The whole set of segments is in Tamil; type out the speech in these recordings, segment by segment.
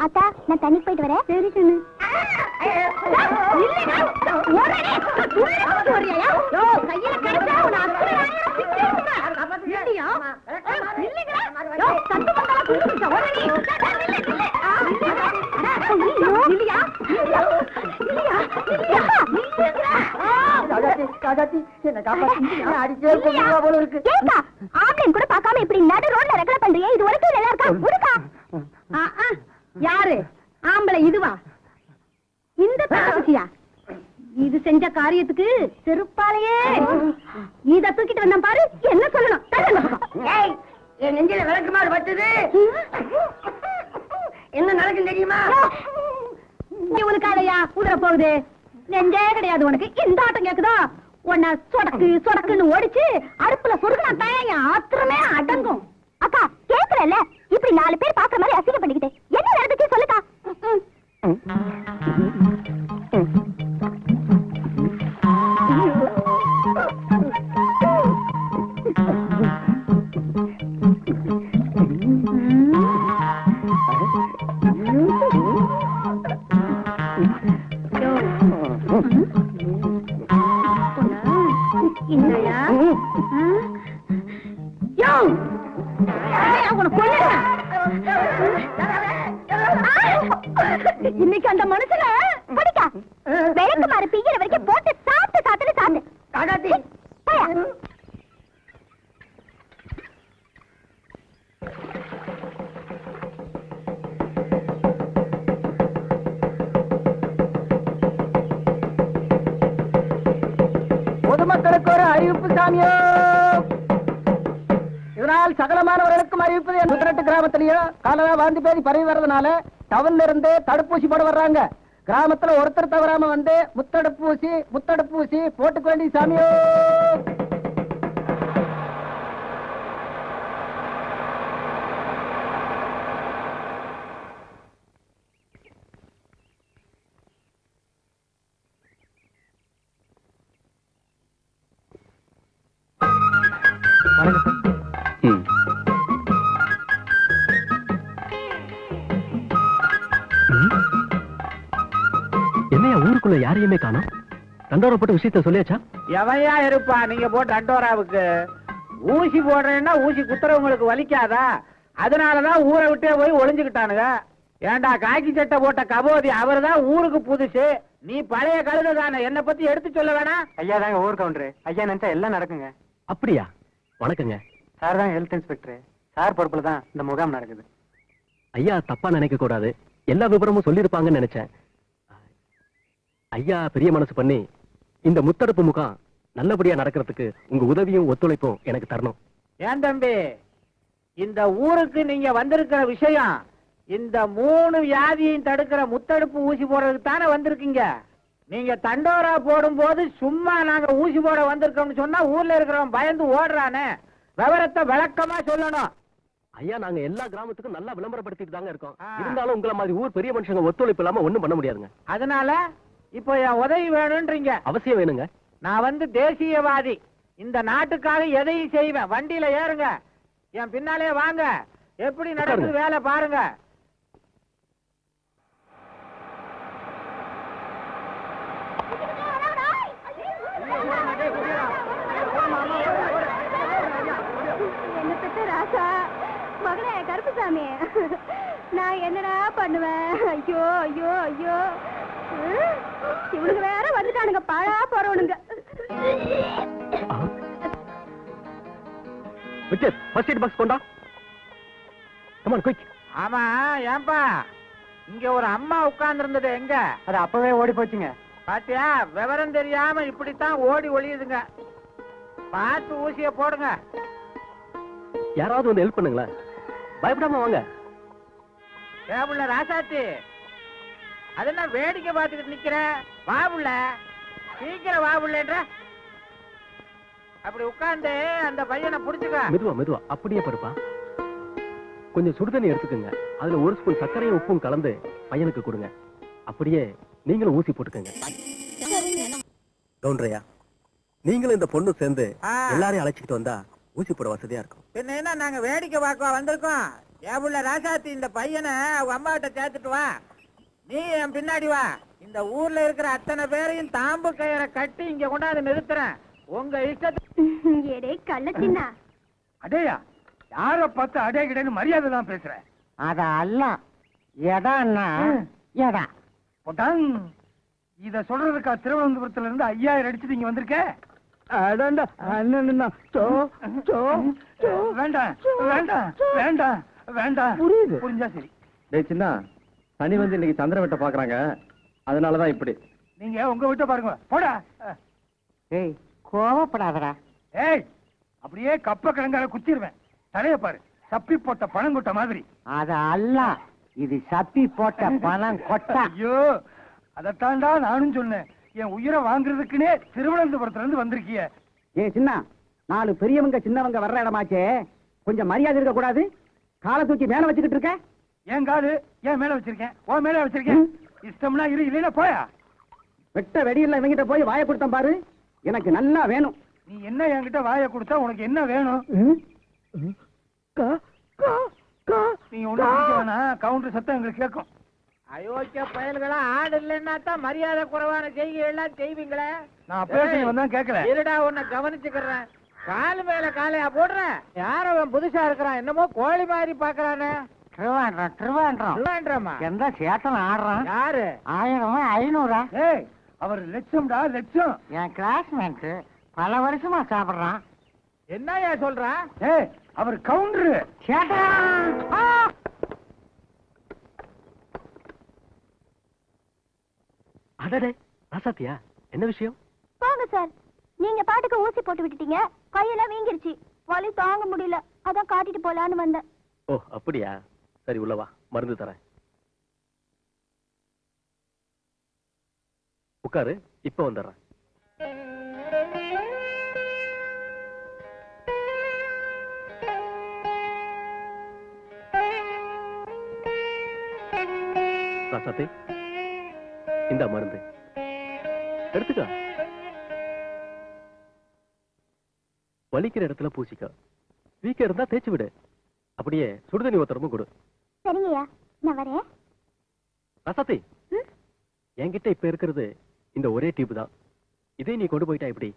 அக்கா நான் தண்ணிக்கு போயிட்டு வரேன். சரி கண்ணு. கூட பாக்காம இப்படி நடு ரோட்ல ரெக்கல பண்றியா? இது வரைக்கும் நல்லா இருக்கா? யாரு ஆம்பளை? இதுவா இந்த தாசியா? இது செஞ்ச காரியத்துக்கு செருப்பாலையே இத தூக்கிட்டு வந்தா பாரு. என்ன சொல்லணும்? என் நெஞ்சில விளக்குமாறு பட்டுது. என்ன நடக்கும் தெரியுமா? உனக்கு அலையா உதற போகுது. நெஞ்சே கிடையாது உனக்கு. இந்த ஆட்டம் கேக்குதா? உன்னை சொடக்கு சொடக்குன்னு ஓடிச்சு அடுப்புல சொருக்குனா தான் ஆத்திரமே அடங்கும். அக்கா கேக்குறல, இப்படி 4 பேர் பாக்குற மாதிரி அசிங்க பண்ணிக்கிட்டு என்ன நடந்துச்சு சொல்லுக்கா. இன்னைக்கு அந்த மனுஷன படிக்கா விளக்கு மாறு பிய்கிற வரைக்கும் போட்டு சாப்பிட்டு சாப்பிட்டு சாப்பிட்டு. பொதுமக்களுக்கு ஒரு அறிவிப்பு சாமியோ. இதனால் சகலமானவர்களுக்கும் அறிவிப்பது 108 கிராமத்திலேயும் காலரா வாந்தி பேதி பரவி வர்றதுனால டவுன்ல இருந்து தடுப்பூசி போட வர்றாங்க. கிராமத்துல ஒருத்தர் தவறாம வந்து முத்தடுப்பூசி போட்டுக்க வேண்டிய சாமியோ. என்னையா ஊருக்குள்ள யாரையுமே காணோம்? தண்டோரப்பட்ட விஷயத்த சொல்லியாச்சா? எவையா இருப்பா நீங்க போட்டு தண்டோராவுக்கு ஊசி போடுறேன்னா ஊசி குத்துறவங்களுக்கு வலிக்காதா? அதனாலதான் ஊரை விட்டே போய் ஒளிஞ்சுக்கிட்டானுங்க. ஏண்டா காக்கி சட்டை போட்ட கபோதி அவர்தான் ஊருக்கு புதுசு. நீ பழைய கழுதை தானே. என்ன பத்தி எடுத்து சொல்ல வேணா? ஐயா தாங்க ஊர் கவுண்டரு. ஐயா நினைச்சா எல்லாம் நடக்குங்க. அப்படியா? வணக்கங்க. சார் தான் ஹெல்த் இன்ஸ்பெக்டர். சார் பொறுப்புல தான் இந்த முகாம் நடக்குது. ஐயா தப்பா நினைக்க கூடாது. எல்லா விவரமும் சொல்லிருப்பாங்கன்னு நினைச்சேன். ஐயா பெரிய மனசு பண்ணி இந்த முத்தடுப்பு முகாம் நல்லபடியா நடக்கிறதுக்கு உங்க உதவியும் ஒத்துழைப்பும் எனக்கு தரணும். ஏன் தம்பி, இந்த ஊருக்கு நீங்க வந்திருக்கிற விஷயம் இந்த 3 வியாதியையும் தடுக்கிற முத்தடுப்பு ஊசி போடுறதுக்கு தானே வந்திருக்கீங்க. நீங்க தண்டோரா போடும் போது சும்மா நாங்க ஊசி போட வந்திருக்கோம்னு சொன்னா ஊர்ல இருக்கிறவன் பயந்து ஓடுறானே. விவரத்தை விளக்கமா சொல்லணும். ஐயா நாங்க எல்லா கிராமத்துக்கும் நல்லா விளம்பரப்படுத்திட்டு தாங்க இருக்கோம். இருந்தாலும் உங்களை மாதிரி ஊர் பெரிய மனுஷங்க ஒத்துழைப்பு இல்லாம ஒண்ணும் பண்ண முடியாதுங்க. அதனால இப்போ என் உதவி வேணும்ன்றீங்க? அவசியம் வேணுங்க. நான் வந்து தேசியவாதி. இந்த நாட்டுக்காக எதையும் செய்வேன். வண்டியில ஏறுங்க, என் பின்னாலே வாங்க. எப்படி நடக்குது வேலை பாருங்க. என்ன பெற்ற ராசா மகளே கருப்புசாமி, நான் என்னடா பண்ணுவேன்? ஐயோ ஐயோ ஐயோ, இவனுக்கு வேற வந்துட்டானுங்க பாழா போறவனுங்க. விச்சர் ஃபர்ஸ்ட் எய்ட் பாக்ஸ் கொண்டா. Come on quick. ஆமா ஏன்பா இங்க ஒரு அம்மா உட்கார்ந்து இருந்தது எங்க? அது அப்பவே ஓடி போச்சுங்க. பாத்தியா, விவரம் தெரியாம இப்படித்தான் ஓடி ஒளியுதுங்க. பார்த்து ஊசிய போடுங்க. யாராவது வந்து ஹெல்ப் பண்ணுங்களேன். பயப்படாம வாங்க. ஏபுள்ள ராசாத்தி, அது என்ன வேடிக்கை பார்த்துக்கிட்டு நிக்கிற? வாபுள்ள சீக்கிரம் வாபுள்ளன்ற. அப்படி உட்கார்ந்து அந்த பையனை புடிச்சுக்க. மெதுவா மெதுவா அப்படியே படுப்பா. கொஞ்சம் சுடுதண்ணி எடுத்துக்கங்க. அதுல 1 ஸ்பூன் சர்க்கரையும் உப்பும் கலந்து பையனுக்கு கொடுங்க. அப்படியே நீங்களும் ஊசி போட்டுக்கங்க. கவுண்டரையா, நீங்களும் இந்த பொண்ணு சேர்ந்து எல்லாரையும் அழைச்சிட்டு வந்தா ஊசி போட வசதியா இருக்கும். என்ன நாங்க வேடிக்கை பார்க்க வந்திருக்கோம். ஏன் புள்ள ராசாத்தி, இந்த பையனை அவங்க அம்மா கிட்ட சேர்த்துட்டு வா. நீ என் பின்னாடி வா. இந்த ஊர்ல இருக்கிற அத்தனை பேரையும் தாம்பு கயிறை கட்டி இங்க கொண்டாந்து நிறுத்துறேன். உங்க இஷ்டத்துக்கு. ஏடே கள்ள சின்ன. அடேயா, யார பார்த்து அடே கிடன்னு மரியாதை தான் பேசுறேன். அத அல்ல, எடான்னா எடா போட்டான். இத சொல்றதுக்கா திருவனந்தபுரத்துல இருந்து 5000 அடிச்சுட்டு இங்க வந்திருக்க? வேண்டாம் வேண்டாம் வேண்டாம் வேண்டாம். புரியுது, புரிஞ்சா சரி. டேய் சின்ன, சனி வந்து இன்னைக்கு சந்திர வெட்ட பாக்குறாங்க, அதனாலதான் இப்படி. நீங்க உங்க வீட்டை பாருங்க, போடா. ஏய், கோவப்படாதடா. ஏய், அப்படியே கப்ப கிழங்கால குத்திடுவேன். தலைய பாரு, சப்பி போட்ட பணங்கொட்ட மாதிரி. அத அல்ல, இது சப்பி போட்ட பணம் கொட்டா. ஐயோ, அதத்தாண்டா நானும் சொன்னேன். என் உயிரை வாங்குறதுக்குன்னே திருவனந்தபுரத்துல இருந்து வந்திருக்கிய. ஏ சின்ன, 4 பெரியவங்க சின்னவங்க வர்ற இடமாச்சே, கொஞ்சம் மரியாதை இருக்க கூடாது? காலை தூக்கி மேல வச்சுக்கிட்டு இருக்க. என் காது ஏன் மேல வச்சிருக்கேன்? ஓ மேல வச்சிருக்கேன். இஷ்டம்னா இரு, இல்லைன்னா போயா. வெட்ட வெடியில் இவங்கிட்ட போய் வாயை கொடுத்தேன் பாரு, எனக்கு நல்லா வேணும். நீ என்ன என்கிட்ட வாயை கொடுத்தா உனக்கு என்ன வேணும்? நீங்க ஒண்ணு வேணா, கவுண்டர் சத்தம் எங்களுக்கு கேட்கும். அயோக்கிய பயல்களா, ஆடு இல்லைன்னா தான் மரியாதை குறைவான செய்கை எல்லாம் செய்வீங்களே. நான் பேசி வந்தா கேட்கல. இருடா, உன்னை கவனிச்சுக்கிறேன். காலு மேல காலையா போடுறேன். யார அவன் புதுசா இருக்கிறான், என்னமோ கோழி மாதிரி பாக்குறானே. திருவாண்டம் எந்த சேட்டன் ஆடுறான்? யாரு? 1000 500? ஏய், அவர் லட்சம்டா, லட்சம். என் கிளாஸ்மேட் பல வருஷமா சாப்பிடுறான். என்னையா சொல்றான்? ஏய், அவர் கவுண்டரு. அடடே ராசாத்தியா, என்ன விஷயம்? போங்க சார், நீங்க பாட்டுக்கு ஊசி போட்டு விட்டுட்டீங்க. கையெல்லாம் வீங்கிருச்சு, வலி தாங்க முடியல. அதான் காட்டிட்டு போலான்னு வந்தேன். ஓ அப்படியா, சரி உள்ளவா, மருந்து தரேன். உட்காரு, இப்ப வந்துடுறேன். ராசாத்தி, இந்த மருந்து எடுத்துக்க. வலிக்கிற இடத்துல பூசிக்க, வீக்க இருந்தா தேய்ச்சி விடு. அப்படியே சுடுதண்ணி ஒத்தரமும் கொடு. சரிங்கய்யா, நான் வரேன். ராசாத்தி, என்கிட்ட இப்ப இருக்கிறது இந்த ஒரே டியூப் தான். இதே நீ கொண்டு போயிட்டா எப்படி?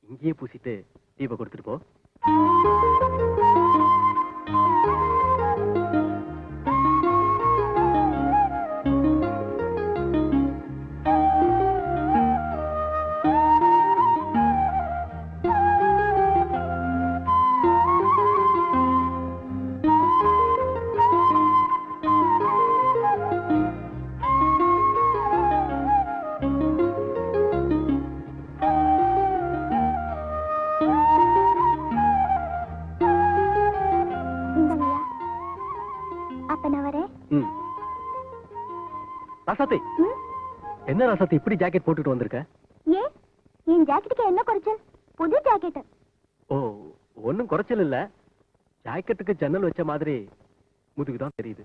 இங்கேயே பூசிட்டு டியூபை கொடுத்துட்டு போ. ராசாத்தி, என்ன ராசாத்தி இப்படி ஜாக்கெட் போட்டுட்டு வந்திருக்க? ஏன், என் ஜாக்கெட்டுக்கு என்ன குறைச்சல்? புது ஜாக்கெட். ஓ, ஒன்னும் குறைச்சல் இல்ல. ஜாக்கெட்டுக்கு ஜன்னல் வச்ச மாதிரி முதுகுதான் தெரியுது.